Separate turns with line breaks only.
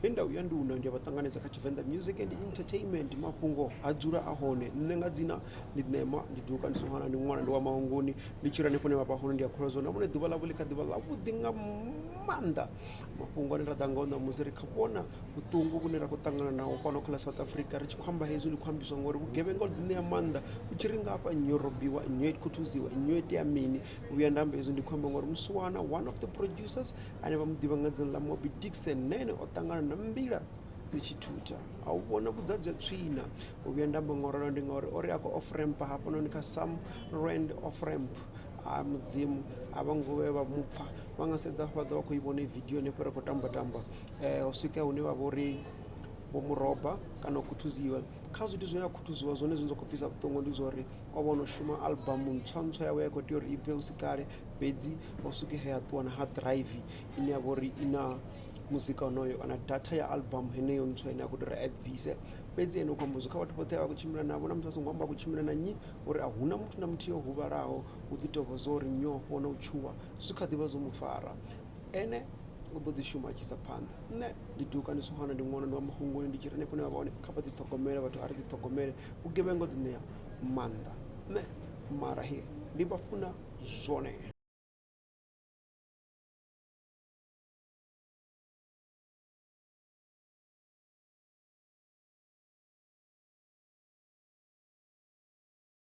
enda uyanduna ndi abatanganeza kha venda music and entertainment mafhungo adzula ahone nne nga dzina ndi nema ndi duka ndi sohana ndi ṅwana ndi wa mahunguni ndi chira nepone vha pahone ndi akhola zone amune ḓuvha ḽavho ḽi kha ḓivha ḽavhuḓi nga maanḓa mafhungo ane ra ḓa nga ona musi ri kha vhona vhuṱungu vhune ra khou ṱangana naho fhano kha ḽa South Africa ri tshi khou amba hezwi ndi khou ambiswa ngori vhugevhenga ḽi ḓi ṋea maanḓa u tshi ri nga hafha nnyi yo robiwa nnyi yo khuthuziwa nnyi yo itea mini vhuya nda amba hezwi ndi khou amba ngori musiwana one of the producers ane vha mu ḓivha nga dzina ḽa Mobi Dixon nene o ṱangana na mbila dzi tshi thutha a u vhona vhudzadzi ha tswina u vhuya nda amba ngoralo ndi ngauri ori a khou off ramp hafhanoni kha some rand off ramp a mudzimu a vha nguvhe vha mupfa vha nga sedza vha ḓo vha khou i vhona video henefho ri khou tamba u swika hune vha vho ri vho muroba kana u khuthuziwa kha zwithu zwine a khuthuziwa zwone zwine zwa khou bvisa vhuṱungu ndi zwa uri o vha no shuma albamu ntswa yawe ya khou tea uri i bve usi kale fhedzi o swika he a ṱuwa na hard drive ine ya vha uri i na muzika honoyo kana data ya album heneyo ntswa ine a khou tori a bvise fhedzi ene u khou amba zwi kha vhathu vhoṱhe vha khou tshimbila navho na musi a songo amba a khou tshimbila na nnyi uri a huna muthu na muthu yo huvhalaho u ḓi tou zwo uri nyofho na u tshuwa zwi kha ḓivha zwo mu fara ene u ḓo ḓi shuma a tshisa phanḓa nne ndi duka ndi sohana ndi ṅwana ndi wa mahunguni ndi tshi ri nepone vha vhone kha vha ḓiṱhogomele vhathu a ri ḓiṱhogomele vhugevhenga ḓi ṋea maanḓa nne mara he ndi vha funa zwone.